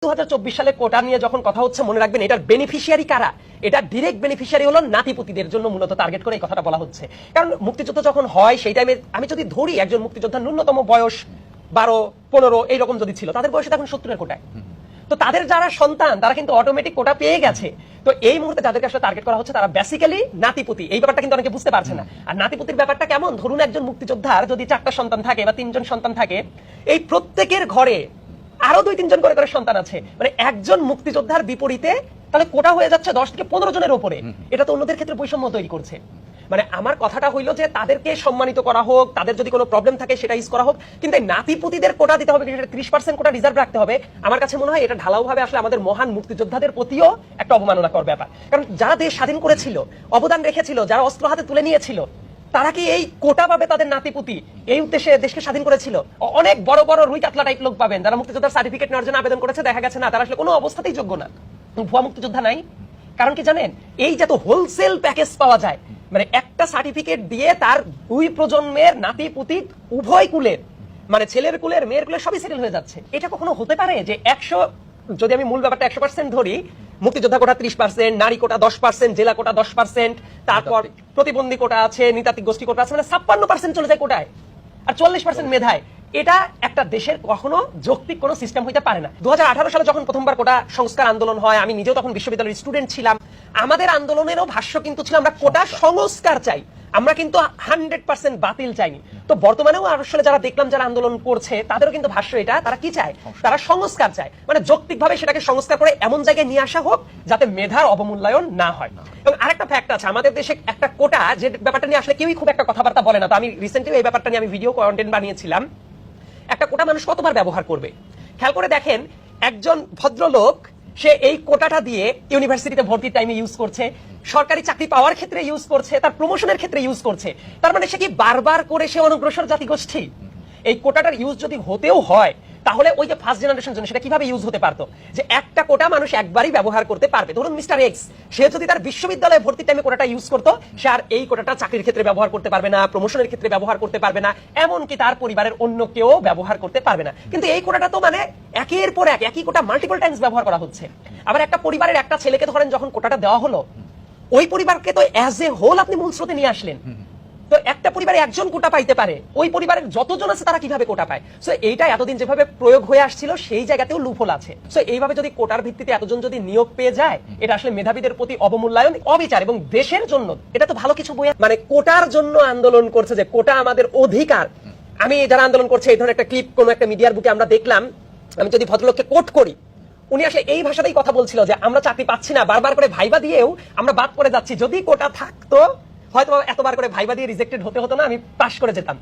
2024 সালে কোটা নিয়ে যখন কথা হচ্ছে মনে রাখবেন এটার বেনিফিশিয়ারি কারা। এটা ডিরেক্ট বেনিফিশিয়ারি হলো নাতিপুতিদের জন্য মূলত টার্গেট করে এই কথাটা বলা হচ্ছে। কারণ মুক্তিযুদ্ধ যখন হয় সেই টাইমে আমি যদি ধরি একজন মুক্তিযোদ্ধার ন্যূনতম বয়স 12-15 এইরকম যদি ছিল, তাদের বয়স এখন 70-এর কোটায়। তো তাদের যারা সন্তান তারা কিন্তু অটোমেটিক কোটা পেয়ে গেছে। তো এই মুহূর্তে যাদেরকে আসলে টার্গেট করা হচ্ছে তারা বেসিক্যালি নাতিপুতি। এই ব্যাপারটা কিন্তু অনেকে বুঝতে পারছে না। আর নাতিপুতির ব্যাপারটা কেমন, ধরুন একজন মুক্তিযোদ্ধার যদি 4টা সন্তান থাকে বা 3জন সন্তান থাকে, এই প্রত্যেকের ঘরে আরো 2-3 জন করে সন্তান আছে, মানে একজন মুক্তিযোদ্ধার বিপরীতে তাহলে কোটা হয়ে যাচ্ছে 10 থেকে 15 জনের উপরে। এটা তো অন্যদের ক্ষেত্রে বৈষম্য তৈরি করছে। মানে আমার কথাটা হইলো যে তাদেরকে সম্মানিত করা হোক, তাদের যদি কোনো প্রবলেম থাকে সেটা ইউজ করা হোক, কিন্তু এই নাতিপুতিদের কোটা দিতে হবে, 30% কোটা রিজার্ভ রাখতে হবে। আমার কাছে মনে হয় এটা ঢালাও ভাবে আসলে আমাদের মহান মুক্তিযোদ্ধাদের প্রতিও একটা অবমাননাকর ব্যাপার। কারণ যারা দেশ স্বাধীন করেছিল, অবদান রেখেছিল, যারা অস্ত্র হাতে তুলে নিয়েছিল, তারা কি এই কোটা পাবে তাদের নাতিপুতি? এই উদ্দেশ্যে দেশকে স্বাধীন করেছিল। অনেক বড় বড় রুই কাতলা টাইপ লোক পাবেন যারা মুক্তিযোদ্ধার সার্টিফিকেট নেওয়ার জন্য আবেদন করেছে, দেখা গেছে না তারা আসলে কোনো অবস্থাতেই যোগ্য না। ভুয়া মুক্তিযোদ্ধা নাই। কারণ কি জানেন, এই যত হোলসেল প্যাকেজ পাওয়া যায়, মানে একটা সার্টিফিকেট দিয়ে তার 2 প্রজন্মের নাতিপুতি উভয় কুলের, মানে ছেলের কুলের মেয়ের কুলের সবই সেটেল হয়ে যাচ্ছে। এটা কখনো হতে পারে যে 100, যদি আমি মূল ব্যাপারটা 100% ধরি, মুক্তিযোদ্ধা কোটা 30%, নারী কোটা 10%, জেলা কোটা 10%, তারপর প্রতিবন্ধী কোটা আছে, নৃতাত্ত্বিক গোষ্ঠী কোটা আছে, মানে 56% চলে যায় কোটায়, আর 40% মেধায়। এটা একটা দেশের কখনো যৌক্তিক কোনো সিস্টেম হইতে পারে না। 2018 সালে যখন প্রথমবার কোটা সংস্কার আন্দোলন হয়, আমি নিজেও তখন বিশ্ববিদ্যালয়ের স্টুডেন্ট ছিলাম। আমাদের আন্দোলনেরও ভাষ্য কিন্তু ছিল আমরা কোটা সংস্কার চাই, আমরা কিন্তু 100% বাতিল চাইনি। তো বর্তমানেও আসলে যারা দেখলাম যারা আন্দোলন করছে তাদেরও কিন্তু ভাষ্য এটা, তারা কি চায়, তারা সংস্কার চায়। মানে যৌক্তিকভাবে সেটাকে সংস্কার করে এমন জায়গায় নিয়ে আসা হোক যাতে মেধার অবমূল্যায়ন না হয়। এবং আরেকটা ফ্যাক্ট আছে, আমাদের দেশে একটা কোটা যে ব্যাপারটা নিয়ে আসলে কেউই খুব একটা কথাবার্তা বলে না। তো আমি রিসেন্টলি এই ব্যাপারটা নিয়ে আমি ভিডিও কন্টেন্ট বানিয়েছিলাম। একটা কোটা মানুষ কতবার ব্যবহার করবে খেয়াল করে দেখেন। একজন ভদ্রলোক সে এই কোটাটা দিয়ে ইউনিভার্সিটিতে ভর্তির টাইমে ইউজ করছে, সরকারি চাকরি পাওয়ার ক্ষেত্রে ইউজ করছে, তার প্রমোশনের ক্ষেত্রে ইউজ করছে। তার মানে সে কি বারবার করে সে অনগ্রসর জাতিগোষ্ঠী? এই কোটাটার ইউজ যদি হতেও হয় তাহলে ওই যে ফার্স্ট জেনারেশন জন্য সেটা কিভাবে ইউজ হতে পারতো, যে একটা কোটা মানুষ একবারই ব্যবহার করতে পারবে। ধরুন মিস্টার এক্স, সে যদি তার বিশ্ববিদ্যালয়ে ভর্তির টাইমে কোটাটা ইউজ করতো, সে আর এই কোটাটা চাকরির ক্ষেত্রে ব্যবহার করতে পারবে না, প্রমোশনের ক্ষেত্রে ব্যবহার করতে পারবে না, এমনকি তার পরিবারের অন্য কেউ ব্যবহার করতে পারবে না। কিন্তু এই কোটাটা তো মানে একের পর এক একই কোটা মাল্টিপল টাইমস ব্যবহার করা হচ্ছে। আবার একটা পরিবারের একটা ছেলেকে ধরেন যখন কোটাটা দেওয়া হলো, ওই পরিবারকে তো অ্যাজ এ হোল আপনি মূল স্রোতে নিয়ে আসলেন। তো একটা পরিবারে একজন কোটা পাইতে পারে, ওই পরিবারের যতজন আছে তারা কিভাবে কোটা পায়? সো এইটা এতদিন যেভাবে প্রয়োগ হয়ে আসছিল সেই জায়গাতেও লুপহোল আছে। সো এইভাবে যদি কোটার ভিত্তিতে এতজন যদি নিয়োগ পেয়ে যায়, এটা আসলে মেধাবীদের প্রতি অবমূল্যায়ন, অবিচার, এবং দেশের জন্য এটা তো ভালো কিছু বই। মানে কোটার জন্য আন্দোলন করছে, যে কোটা আমাদের অধিকার। আমি যারা আন্দোলন করছে এই ধরনের একটা ক্লিপ কোন একটা মিডিয়ার বুকে আমরা দেখলাম। আমি যদি ভদ্রলোককে কোট করি, উনি আসলে এই ভাষাতেই কথা বলছিল যে আমরা চাকরি পাচ্ছি না, বারবার করে ভাইবা দিয়েও আমরা বাদ পড়ে যাচ্ছি, যদি কোটা থাকতো হয়তো এতবার করে ভাইবা দিয়ে রিজেক্টেড হতে হতো না, আমি পাশ করে যেতাম।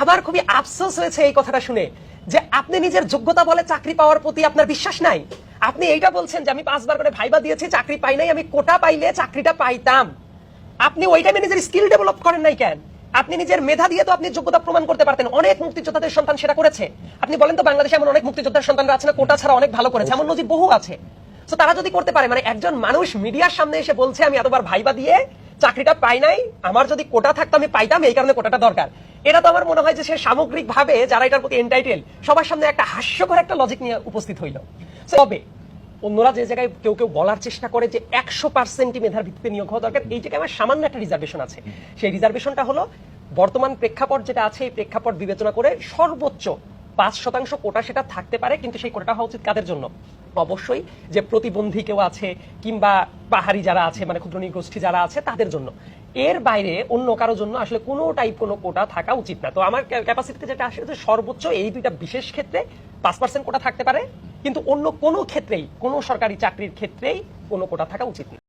আবার খুবই আফসোস হয়েছে এই কথাটা শুনে যে আপনি নিজের যোগ্যতা বলে চাকরি পাওয়ার প্রতি আপনার বিশ্বাস নাই। আপনি এইটা বলছেন যে আমি 5 বার করে ভাইবা দিয়েছি, চাকরি পাই নাই, আমি কোটা পাইলে চাকরিটা পাইতাম। আপনি ওই টাইমে নিজের স্কিল ডেভেলপ করেন নাই কেন? আপনি নিজের মেধা দিয়ে তো আপনি যোগ্যতা প্রমাণ করতে পারতেন। অনেক মুক্তিযোদ্ধাদের সন্তান সেটা করেছে। আপনি বলেন তো বাংলাদেশে এমন অনেক মুক্তিযোদ্ধার সন্তানরা আছে না কোটা ছাড়া অনেক ভালো করেছে, এমন নজির বহু আছে। তো তারা যদি করতে পারে, মানে একজন মানুষ মিডিয়ার সামনে এসে বলছে আমি এতবার ভাইবা দিয়ে চাকরিটা পাই নাই, আমার যদি কোটা থাকতো আমি পাইতাম, এই কারণে কোটাটা দরকার। এটা তো আমার মনে হয় যে সে সামগ্রিক ভাবে যারা এটার প্রতি এন্টাইটেল, সবার সামনে একটা হাস্যকর একটা লজিক নিয়ে উপস্থিত হইল। তবে অন্যরা যে জায়গায় কেউ কেউ বলার চেষ্টা করে যে 100% মেধার ভিত্তিতে নিয়োগ হওয়া দরকার, এই জায়গায় আমার সামান্য একটা রিজার্ভেশন আছে। সেই রিজার্ভেশনটা হলো বর্তমান প্রেক্ষাপট যেটা আছে, এই প্রেক্ষাপট বিবেচনা করে সর্বোচ্চ 5% কোটা সেটা থাকতে পারে, কিন্তু সেই কোটাটা হওয়া উচিত কাদের জন্য? অবশ্যই যে প্রতিবন্ধী কেউ আছে কিংবা পাহাড়ি যারা আছে, মানে ক্ষুদ্র নৃগোষ্ঠী যারা আছে তাদের জন্য। এর বাইরে অন্য কারো জন্য আসলে কোনো টাইপ কোনো কোটা থাকা উচিত না। তো আমার ক্যাপাসিটিতে যেটা আসে যে সর্বোচ্চ এই দুইটা বিশেষ ক্ষেত্রে 5% কোটা থাকতে পারে, কিন্তু অন্য কোনো ক্ষেত্রেই, কোনো সরকারি চাকরির ক্ষেত্রেই কোনো কোটা থাকা উচিত না।